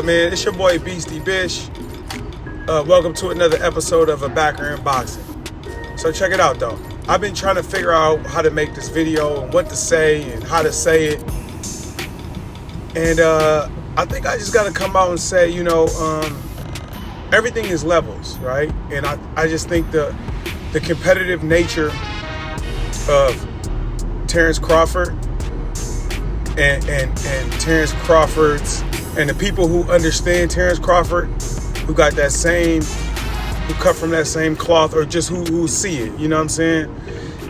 Man, it's your boy Beastie Bish. Welcome to another episode of A Backer in Boxing. So check it out though. I've been trying to figure out how to make this video and what to say and how to say it. And I think I just gotta come out and say, everything is levels, right? And I just think the competitive nature of Terrence Crawford and Terrence Crawford's and the people who understand Terrence Crawford, who got that same, who cut from that same cloth, or just who see it, you know what I'm saying,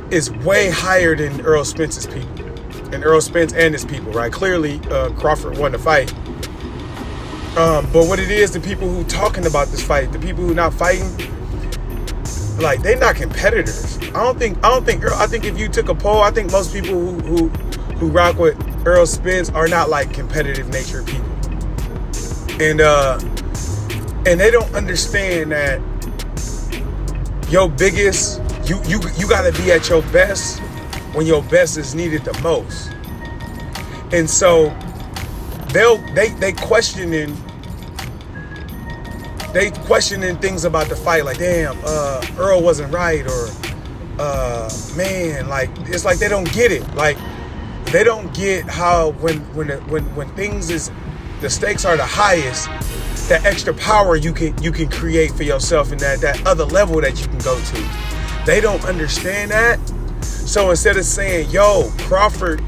is way higher than Errol Spence's people. And Errol Spence and his people, right? Clearly, Crawford won the fight. But what it is, the people who talking about this fight, the people who not fighting, like, they not competitors. I think if you took a poll, I think most people who rock with Errol Spence are not like competitive nature people. And they don't understand that your biggest, you gotta be at your best when your best is needed the most. And so they questioning things about the fight, like, damn, Earl wasn't right, or man, like, it's like they don't get it. Like, they don't get how when things is, the stakes are the highest, that extra power you can create for yourself, and that other level that you can go to. They don't understand that. So instead of saying, yo, Crawford,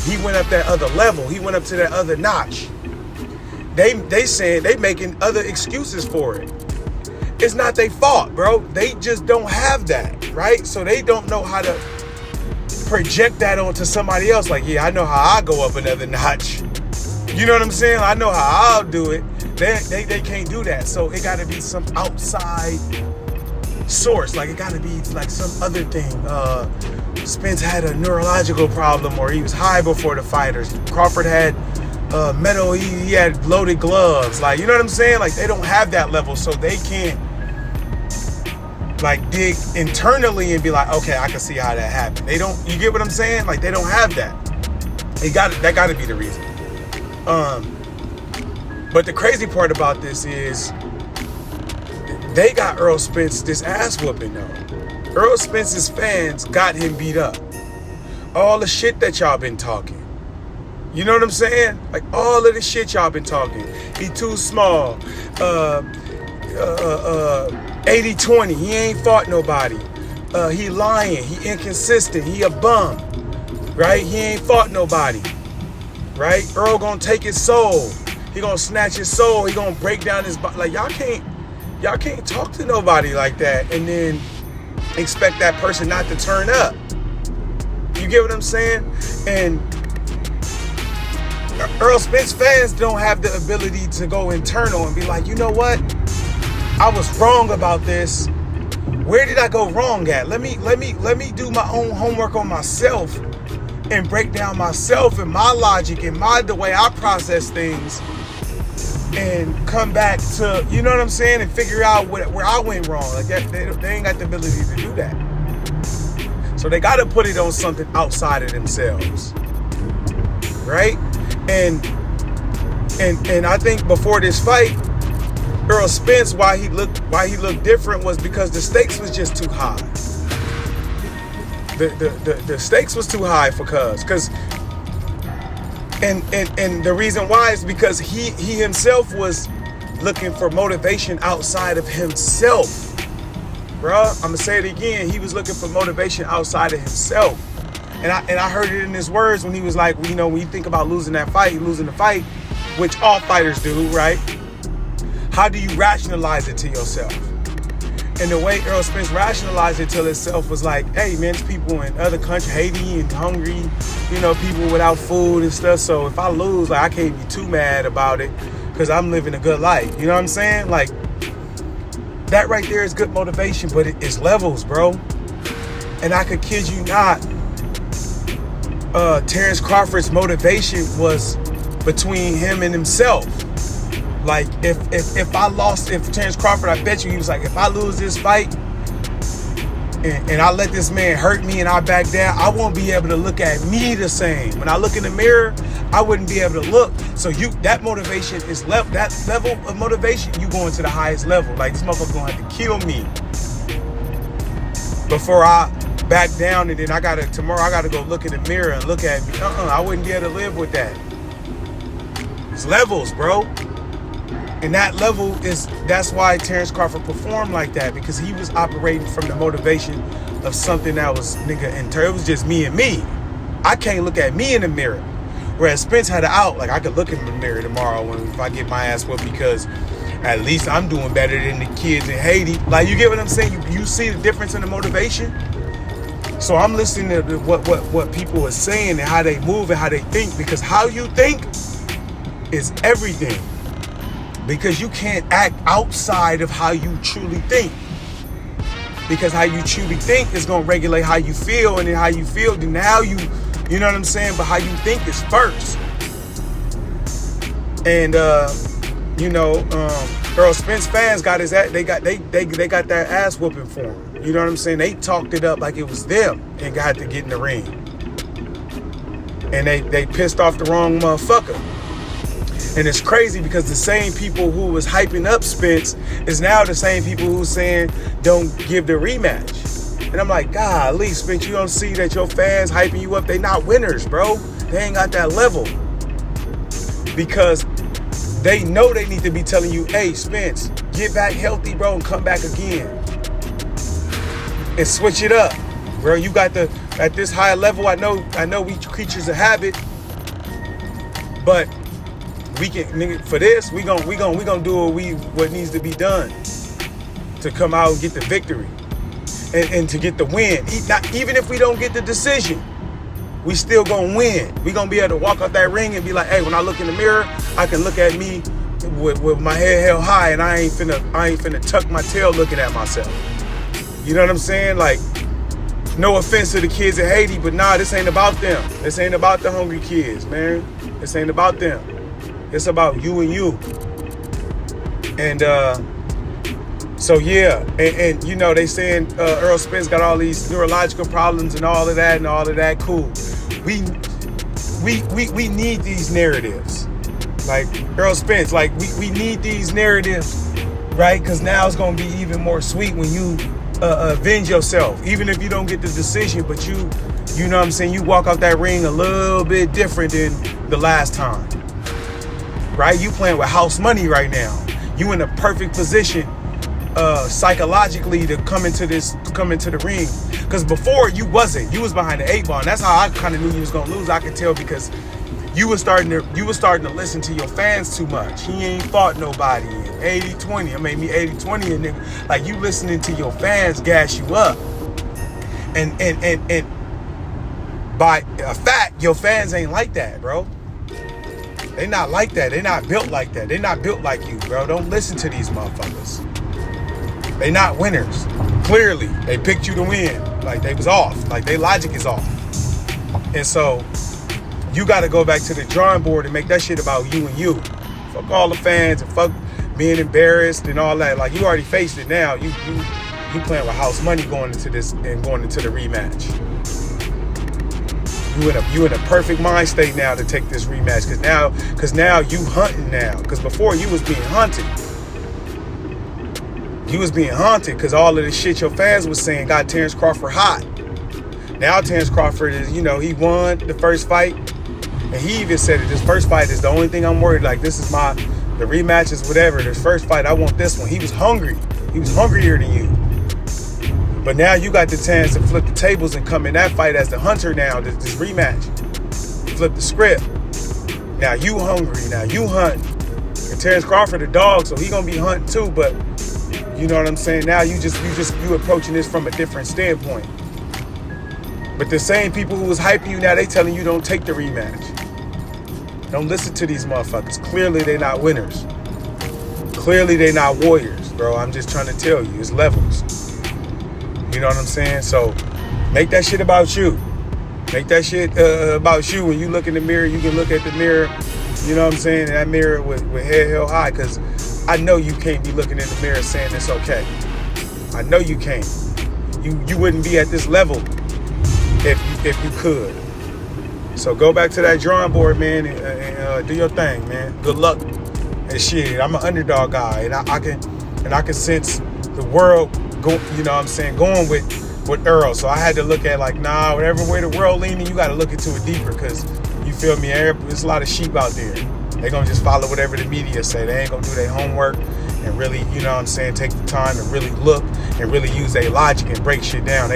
he went up that other level, he went up to that other notch, they saying, they making other excuses for it. It's not their fault, bro. They just don't have that, right? So they don't know how to project that onto somebody else. Like, yeah, I know how I go up another notch. You know what I'm saying? I know how I'll do it. They can't do that. So it got to be some outside source. Like, it got to be like some other thing. Spence had a neurological problem, or he was high before the fighters. Crawford had metal. He had loaded gloves. Like, you know what I'm saying? Like, they don't have that level, so they can't like dig internally and be like, okay, I can see how that happened. They don't. You get what I'm saying? Like, they don't have that. That got to be the reason. But the crazy part about this is they got Errol Spence this ass whooping though. Errol Spence's fans got him beat up. All the shit that y'all been talking. You know what I'm saying? Like, all of the shit y'all been talking. He too small. 80-20. He ain't fought nobody. He lying. He inconsistent. He a bum. Right? He ain't fought nobody. Right? Earl gonna take his soul. He gonna snatch his soul. He gonna break down his body. Like, y'all can't talk to nobody like that and then expect that person not to turn up. You get what I'm saying? And Errol Spence fans don't have the ability to go internal and be like, you know what? I was wrong about this. Where did I go wrong at? Let me do my own homework on myself and break down myself and my logic and the way I process things, and come back to, you know what I'm saying, and figure out where I went wrong. Like, that, they ain't got the ability to do that. So they got to put it on something outside of themselves, right? And I think before this fight, Errol Spence, why he looked different was because the stakes was just too high. The stakes was too high for Cuz. And the reason why is because he himself was looking for motivation outside of himself. Bruh, I'm gonna say it again. He was looking for motivation outside of himself. And I heard it in his words when he was like, when you think about losing the fight, which all fighters do, right? How do you rationalize it to yourself? And the way Errol Spence rationalized it to himself was like, hey, man, there's people in other countries, Haiti and hungry, people without food and stuff. So if I lose, like, I can't be too mad about it because I'm living a good life. You know what I'm saying? Like, that right there is good motivation, but it's levels, bro. And I could kid you not, Terrence Crawford's motivation was between him and himself. Like, if Terrence Crawford, I bet you he was like, if I lose this fight, and I let this man hurt me and I back down, I won't be able to look at me the same. When I look in the mirror, I wouldn't be able to look. So that motivation is that level of motivation, you going to the highest level. Like, this motherfucker gonna have to kill me before I back down, and then tomorrow I gotta go look in the mirror and look at me. I wouldn't be able to live with that. It's levels, bro. And that level that's why Terrence Crawford performed like that, because he was operating from the motivation of something that was, it was just me and me. I can't look at me in the mirror. Whereas Spence had it out, like, I could look in the mirror tomorrow if I get my ass whooped, because at least I'm doing better than the kids in Haiti. Like, you get what I'm saying? You see the difference in the motivation? So I'm listening to what people are saying and how they move and how they think, because how you think is everything. Because you can't act outside of how you truly think. Because how you truly think is going to regulate how you feel, and then how you feel, then now you know what I'm saying? But how you think is first. And Earl Spence fans got they got that ass whooping for him. You know what I'm saying? They talked it up like it was them and got to get in the ring. And they pissed off the wrong motherfucker. And it's crazy because the same people who was hyping up Spence is now the same people who saying don't give the rematch. And I'm like, golly, Spence, you don't see that your fans hyping you up? They not winners, bro. They ain't got that level. Because they know they need to be telling you, hey, Spence, get back healthy, bro, and come back again. And switch it up. Bro, you got at this higher level, I know we creatures of habit, but we can, nigga, for this, we gonna do what needs to be done to come out and get the victory and to get the win. Even if we don't get the decision, we still gonna win. We gonna be able to walk out that ring and be like, hey, when I look in the mirror, I can look at me with my head held high, and I ain't finna tuck my tail looking at myself. You know what I'm saying? Like, no offense to the kids in Haiti, but nah, this ain't about them. This ain't about the hungry kids, man. This ain't about them. It's about you and you. And so yeah, and you know, they saying Earl Spence got all these neurological problems and all of that. Cool. We need these narratives. Like Earl Spence, like we need these narratives, right? Because now it's gonna be even more sweet when you avenge yourself, even if you don't get the decision, but you know what I'm saying, you walk out that ring a little bit different than the last time. Right? You playing with house money right now. You in a perfect position psychologically to come into the ring. Because before you wasn't. You was behind the 8 ball. And that's how I kind of knew you was gonna lose. I could tell because you was starting to listen to your fans too much. He ain't fought nobody in 80-20. I made me 80-20 and nigga. Like, you listening to your fans gas you up. And by a fact, your fans ain't like that, bro. They not like that. They not built like that. They not built like you, bro. Don't listen to these motherfuckers. They not winners. Clearly, they picked you to win. Like, they was off. Like, their logic is off. And so, you got to go back to the drawing board and make that shit about you and you. Fuck all the fans and fuck being embarrassed and all that. Like, you already faced it now. You playing with house money going into this and going into the rematch. You in a perfect mind state now to take this rematch, because now you hunting now. Because before you was being hunted. You was being haunted because all of the shit your fans was saying got Terrence Crawford hot. Now Terrence Crawford is, you know, he won the first fight, and he even said it. This first fight is the only thing I'm worried. Like, this is the rematch is whatever. This first fight, I want this one. He was hungry. He was hungrier than you. But now you got the chance to flip the tables and come in that fight as the hunter now, this rematch. Flip the script. Now you hungry, now you hunting. And Terrence Crawford a dog, so he gonna be hunting too, but you know what I'm saying? Now you approaching this from a different standpoint. But the same people who was hyping you now, they telling you don't take the rematch. Don't listen to these motherfuckers. Clearly they not winners. Clearly they not warriors, bro. I'm just trying to tell you, it's levels. You know what I'm saying? So make that shit about you. Make that shit about you. When you look in the mirror, you can look at the mirror, you know what I'm saying, in that mirror with head held high, because I know you can't be looking in the mirror saying it's okay. I know you can't. You wouldn't be at this level if you could. So go back to that drawing board, man, and do your thing, man. Good luck. And shit, I'm an underdog guy, and I can sense the world going with Earl. So I had to look at like, nah, whatever way the world leaning, you got to look into it deeper, because you feel me. There's a lot of sheep out there. They're gonna just follow whatever the media say. They ain't gonna do their homework and really, take the time to really look and really use their logic and break shit down.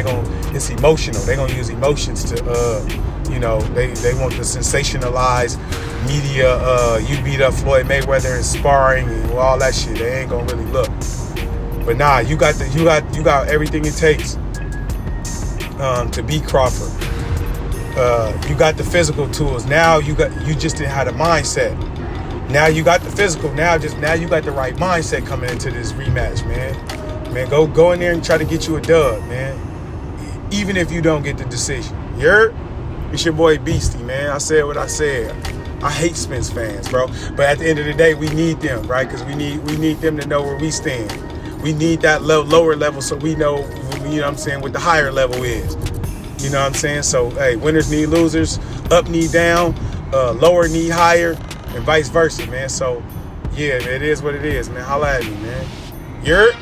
It's emotional. They're gonna use emotions to, they want to sensationalize media. You beat up Floyd Mayweather in sparring and all that shit. They ain't gonna really look. But nah, you got everything it takes to beat Crawford. You got the physical tools. Now you just didn't have the mindset. Now you got the physical. Now you got the right mindset coming into this rematch, man. Man, go in there and try to get you a dub, man. Even if you don't get the decision. You heard? It's your boy Beastie, man. I said what I said. I hate Spence fans, bro. But at the end of the day, we need them, right? Because we need them to know where we stand. We need that lower level so we know, what the higher level is. You know what I'm saying? So, hey, winners need losers, up need down, lower need higher, and vice versa, man. So, yeah, it is what it is, man. Holla at me, man. You're